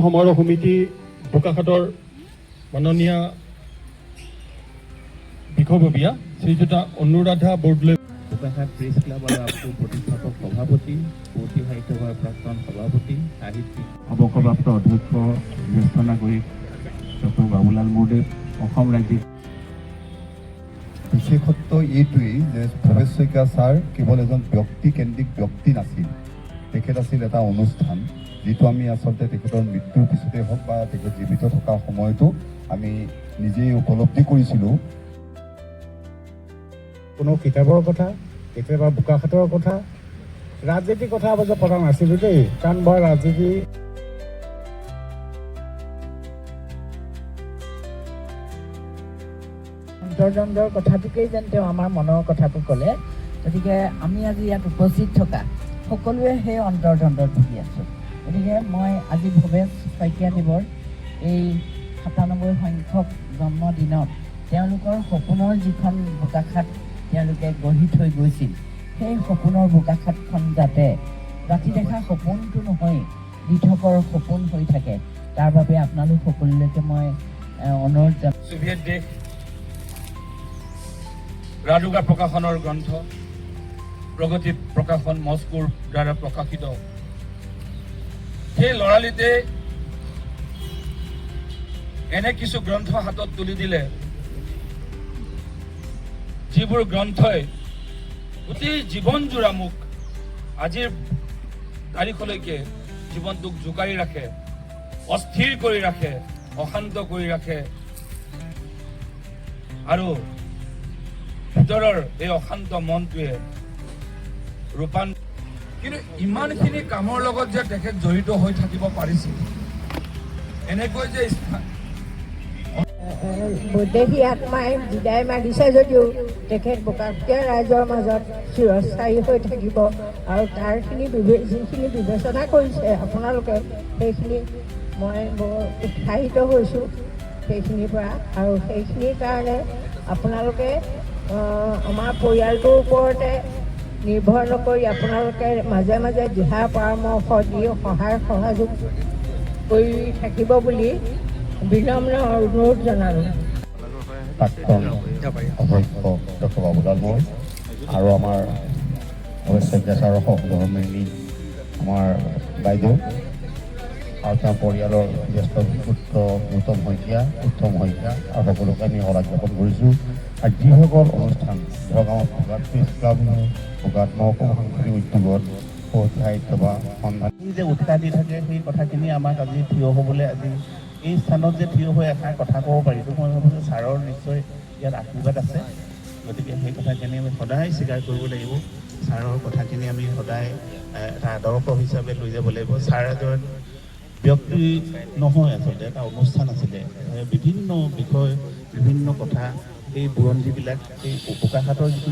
সমাৰোহ সমিতি বোকাখাটৰ মাননীয় বিষয়ববীয়া শ্ৰীযুতা অনুৰাধা বৰদলৈ, বোকাখাট প্ৰেছ ক্লাব আৰু আপকো প্ৰতিষ্ঠাপক সভাপতি, পুথি সাহিত্য সভাৰ প্ৰাক্তন সভাপতি, সাহিত্যিক, অৱসৰপ্ৰাপ্ত অধ্যক্ষ, জ্যেষ্ঠ নাগৰিক ডক্টৰ বাবুলাল মুৰ্দেৱ, অসম ৰাজ্যিক। বিশেষত্ব এইটোৱেই যে ভৱেশ শইকীয়া ছাৰ কেৱল এজন ব্যক্তিকেন্দ্ৰিক ব্যক্তি নাছিল, তেখেত আছিল এটা অনুষ্ঠান, যিটো আমি আচলতে তেখেতৰ মৃত্যুৰ পিছতে হওক বা তেখেত জীৱিত থকা সময়তো আমি নিজেই উপলব্ধি কৰিছিলোঁ। কোনো কিতাপৰ কথা, কেতিয়াবা বোকাখাটৰ কথা, ৰাজনীতিৰ কথা অৱশ্যে পতা নাছিলোঁ দেই, কাৰণ বৰ ৰাজনীতি অন্তৰ্দ্বন্দ্বৰ কথাটোকেই যেন তেওঁ আমাৰ মনৰ কথাটো ক'লে। গতিকে আমি আজি ইয়াত উপস্থিত থকা সকলোৱে সেই অন্তৰ্দ্বন্দ্বত ভুগি আছোঁ। গতিকে মই আজি ভৱেশ শইকীয়াদেৱৰ এই ৯৭ সংখ্যক জন্মদিনত তেওঁলোকৰ সপোনৰ যিখন বোকাখাট তেওঁলোকে গঢ়ি থৈ গৈছিল, সেই সপোনৰ বোকাখাটখন যাতে ৰাতি দেখা সপোনটো নহয়, দিঠকৰ সপোন হৈ থাকে, তাৰ বাবে আপোনালোক সকলোলৈকে মই অনুৰোধ জনাওঁ। সোভিয়েট দেশ ৰাজুগা প্ৰকাশনৰ গ্ৰন্থ প্ৰগতি প্ৰকাশন মস্কোৰ দ্বাৰা প্ৰকাশিত সেই ল'ৰালিতে এনে কিছু গ্ৰন্থ হাতত তুলি দিলে, যিবোৰ গ্ৰন্থই গোটেই জীৱনজোৰা মোক আজিৰ তাৰিখলৈকে জীৱনটোক জোকাৰি ৰাখে, অস্থিৰ কৰি ৰাখে, অশান্ত কৰি ৰাখে, আৰু ভিতৰৰ এই অশান্ত মনটোৱে কিন্তু ইমানখিনি কামৰ লগত যে তেখেত জড়িত হৈ থাকিব পাৰিছিল, এনেকৈ যে বৈদেহী আত্মাই বিদায় মাগিছে যদিও তেখেত বোকাখাটীয়া ৰাইজৰ মাজত চিৰস্থায়ী হৈ থাকিব, আৰু তাৰখিনি যিখিনি বিবেচনা কৰিছে আপোনালোকে, সেইখিনি মই বৰ উৎসাহিত হৈছোঁ সেইখিনিৰ পৰা। আৰু সেইখিনিৰ কাৰণে আপোনালোকে আমাৰ পৰিয়ালটোৰ ওপৰতে নিৰ্ভৰ নকৰি আপোনালোকে মাজে মাজে দিহা পৰামৰ্শ দি সহায় সহযোগ কৰি থাকিব বুলি বিনম্ৰ অনুৰোধ জনালোঁ। প্ৰাক্তন অধ্যক্ষ ডক্টৰ বাবুলাল মোৰ আৰু আমাৰ ভৱেশ শইকীয়া ছাৰৰ সহধৰ্মিনী আমাৰ বাইদেউ আৰু তেওঁৰ পৰিয়ালৰ জ্যেষ্ঠ পুত্ৰ উত্তম শইকীয়া আৰু সকলোকে আমি শলাগ জ্ঞাপন কৰিছোঁ। আৰু যিসকল অনুষ্ঠান ধৰক আমাৰ বোকাখাট প্ৰেছ ক্লাব, বোকাখাট মহকুমা সাংস্কৃতিক উদ্যোগত পুথি সাহিত্য বা সন্ধান যে উৎসাহ দি থাকে, সেই কথাখিনি আমাক আজি থিয় হ'বলৈ, আজি এই স্থানত যে থিয় হৈ এষাৰ কথা ক'ব পাৰিছোঁ, মই ভাবোঁ যে ছাৰৰ নিশ্চয় ইয়াত আশীৰ্বাদ আছে। গতিকে সেই কথাখিনি আমি সদায় স্বীকাৰ কৰিব লাগিব, ছাৰৰ কথাখিনি আমি সদায় এটা আদৰ্শ হিচাপে লৈ যাব লাগিব। ছাৰ এজন ব্যক্তি নহয়, আচলতে এটা অনুষ্ঠান আছিলে, বিভিন্ন বিষয়, বিভিন্ন কথা, এই বুৰঞ্জীবিলাক, এই বোকাখাটৰ যিটো